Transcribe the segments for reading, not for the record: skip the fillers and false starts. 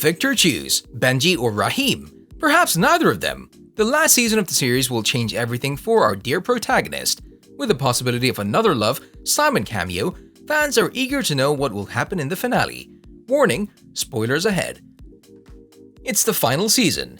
Victor choose, Benji or Raheem? Perhaps neither of them. The last season of the series will change everything for our dear protagonist. With the possibility of another Love, Simon cameo, fans are eager to know what will happen in the finale. Warning, spoilers ahead. It's the final season.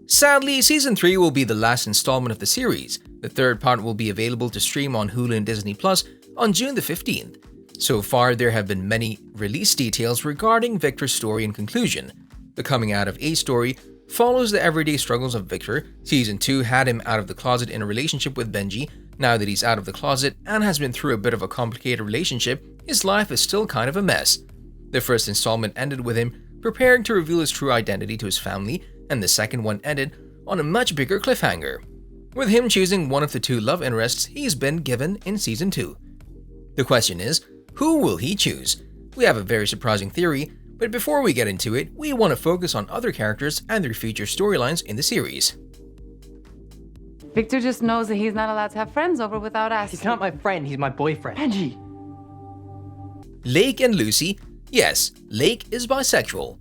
Sadly, Season 3 will be the last installment of the series. The third part will be available to stream on Hulu and Disney Plus on June the 15th. So far, there have been many release details regarding Victor's story and conclusion. The coming out of age story follows the everyday struggles of Victor. Season 2 had him out of the closet in a relationship with Benji. Now that he's out of the closet and has been through a bit of a complicated relationship, his life is still kind of a mess. The first installment ended with him preparing to reveal his true identity to his family, and the second one ended on a much bigger cliffhanger, with him choosing one of the two love interests he's been given in Season 2. The question is, who will he choose? We have a very surprising theory, but before we get into it, we want to focus on other characters and their future storylines in the series. Victor just knows that he's not allowed to have friends over without asking. He's not my friend, he's my boyfriend. Benji! Lake and Lucy. Yes, Lake is bisexual.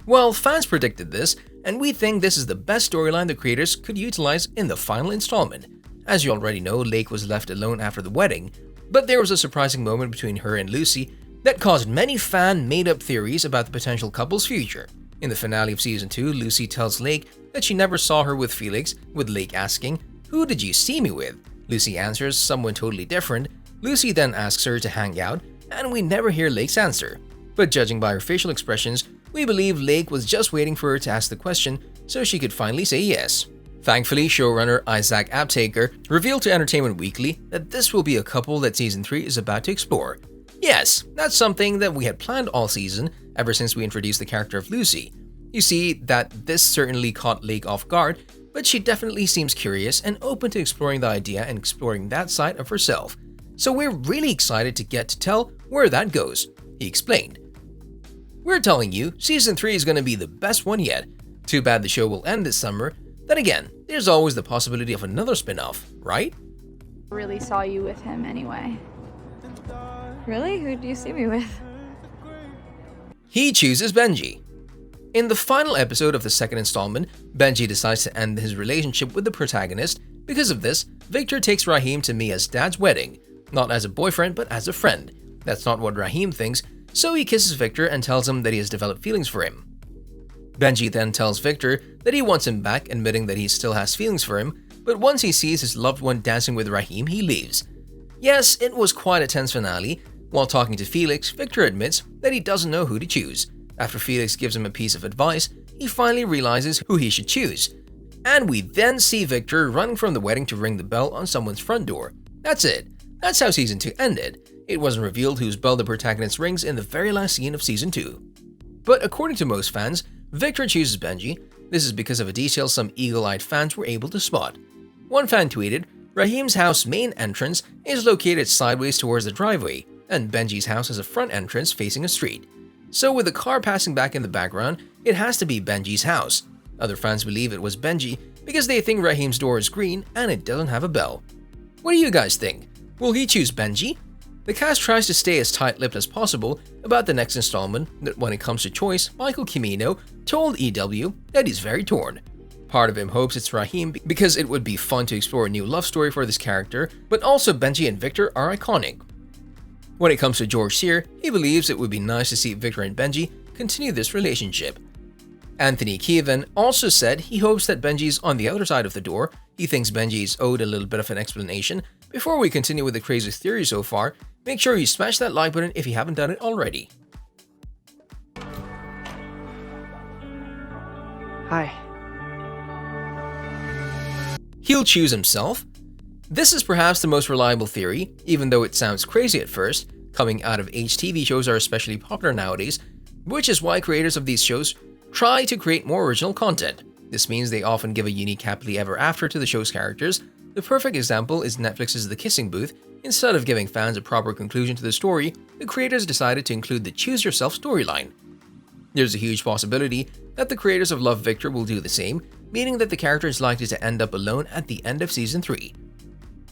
Well, fans predicted this, and we think this is the best storyline the creators could utilize in the final installment. As you already know, Lake was left alone after the wedding, but there was a surprising moment between her and Lucy that caused many fan-made-up theories about the potential couple's future. In the finale of Season 2, Lucy tells Lake that she never saw her with Felix, with Lake asking, "Who did you see me with?" Lucy answers, "Someone totally different." Lucy then asks her to hang out, and we never hear Lake's answer. But judging by her facial expressions, we believe Lake was just waiting for her to ask the question so she could finally say yes. Thankfully, showrunner Isaac Aptaker revealed to Entertainment Weekly that this will be a couple that Season 3 is about to explore. Yes, that's something that we had planned all season, ever since we introduced the character of Lucy. You see that this certainly caught Lake off guard, but she definitely seems curious and open to exploring the idea and exploring that side of herself. So we're really excited to get to tell where that goes, he explained. We're telling you, Season 3 is going to be the best one yet. Too bad the show will end this summer. Then again, there's always the possibility of another spin-off, right? Really saw you with him anyway. Really? Who do you see me with? He chooses Benji. In the final episode of the second installment, Benji decides to end his relationship with the protagonist. Because of this, Victor takes Raheem to Mia's dad's wedding, not as a boyfriend but as a friend. That's not what Raheem thinks, so he kisses Victor and tells him that he has developed feelings for him. Benji then tells Victor that he wants him back, admitting that he still has feelings for him, but once he sees his loved one dancing with Raheem, he leaves. Yes, it was quite a tense finale. While talking to Felix, Victor admits that he doesn't know who to choose. After Felix gives him a piece of advice, he finally realizes who he should choose. And we then see Victor running from the wedding to ring the bell on someone's front door. That's it. That's how Season 2 ended. It wasn't revealed whose bell the protagonist rings in the very last scene of Season 2. But according to most fans, Victor chooses Benji. This is because of a detail some eagle-eyed fans were able to spot. One fan tweeted, "Raheem's house main entrance is located sideways towards the driveway, and Benji's house has a front entrance facing a street. So with the car passing back in the background, it has to be Benji's house." Other fans believe it was Benji because they think Raheem's door is green and it doesn't have a bell. What do you guys think? Will he choose Benji? The cast tries to stay as tight-lipped as possible about the next installment, but when it comes to choice, Michael Cimino told EW that he's very torn. Part of him hopes it's Raheem because it would be fun to explore a new love story for this character, but also Benji and Victor are iconic. When it comes to George Sear, he believes it would be nice to see Victor and Benji continue this relationship. Anthony Kievan also said he hopes that Benji's on the other side of the door. He thinks Benji is owed a little bit of an explanation. Before we continue with the crazy theory so far, make sure you smash that like button if you haven't done it already. Hi. He'll choose himself? This is perhaps the most reliable theory, even though it sounds crazy at first. Coming out of age TV shows are especially popular nowadays, which is why creators of these shows try to create more original content. This means they often give a unique happily ever after to the show's characters. The perfect example is Netflix's The Kissing Booth. Instead of giving fans a proper conclusion to the story, the creators decided to include the Choose Yourself storyline. There's a huge possibility that the creators of Love Victor will do the same, meaning that the character is likely to end up alone at the end of Season 3.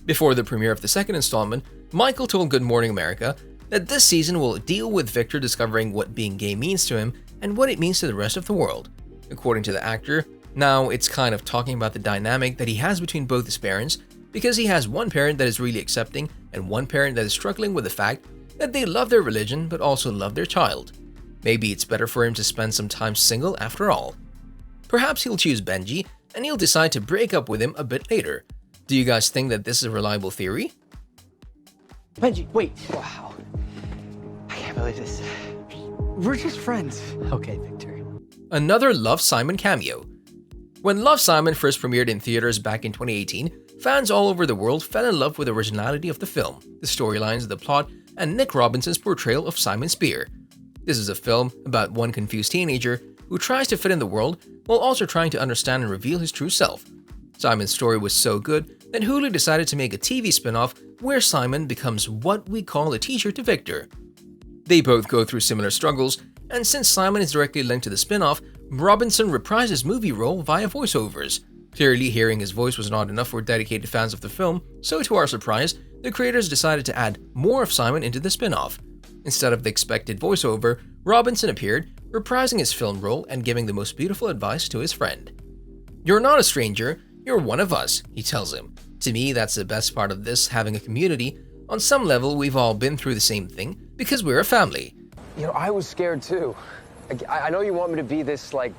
Before the premiere of the second installment, Michael told Good Morning America that this season will deal with Victor discovering what being gay means to him and what it means to the rest of the world. According to the actor, now it's kind of talking about the dynamic that he has between both his parents, because he has one parent that is really accepting and one parent that is struggling with the fact that they love their religion but also love their child. Maybe it's better for him to spend some time single after all. Perhaps he'll choose Benji and he'll decide to break up with him a bit later. Do you guys think that this is a reliable theory? Benji, wait. Wow. I can't believe this. We're just friends. Okay, Victor. Another Love, Simon cameo. When Love, Simon first premiered in theaters back in 2018, fans all over the world fell in love with the originality of the film, the storylines, the plot, and Nick Robinson's portrayal of Simon Spear. This is a film about one confused teenager who tries to fit in the world while also trying to understand and reveal his true self. Simon's story was so good that Hulu decided to make a TV spin-off where Simon becomes what we call a teacher to Victor. They both go through similar struggles, and since Simon is directly linked to the spin-off, Robinson reprised his movie role via voiceovers. Clearly, hearing his voice was not enough for dedicated fans of the film, so to our surprise, the creators decided to add more of Simon into the spin-off. Instead of the expected voiceover, Robinson appeared, reprising his film role and giving the most beautiful advice to his friend. "You're not a stranger, you're one of us," he tells him. To me, that's the best part of this, having a community. On some level, we've all been through the same thing because we're a family. You know, I was scared too. I know you want me to be this, like,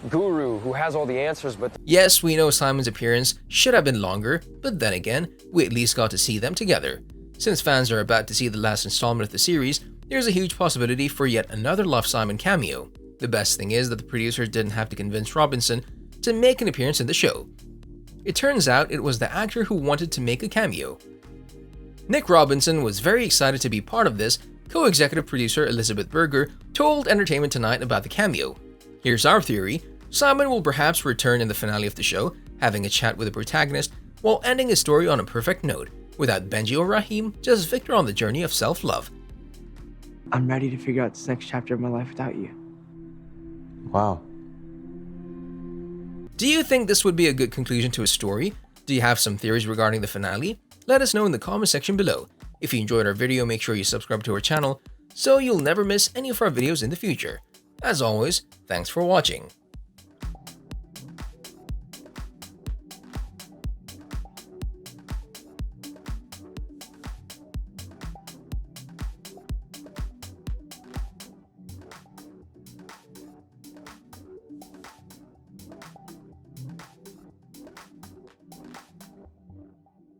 guru who has all the answers, but... Yes, we know Simon's appearance should have been longer, but then again, we at least got to see them together. Since fans are about to see the last installment of the series, there's a huge possibility for yet another Love, Simon cameo. The best thing is that the producers didn't have to convince Robinson to make an appearance in the show. It turns out it was the actor who wanted to make a cameo. Nick Robinson was very excited to be part of this. Co-executive producer Isabella Berger told Entertainment Tonight about the cameo. Here's our theory: Simon will perhaps return in the finale of the show, having a chat with the protagonist while ending his story on a perfect note, without Benji or Raheem, just Victor on the journey of self-love. I'm ready to figure out this next chapter of my life without you. Wow. Do you think this would be a good conclusion to a story? Do you have some theories regarding the finale? Let us know in the comment section below. If you enjoyed our video, make sure you subscribe to our channel so you'll never miss any of our videos in the future. As always, thanks for watching.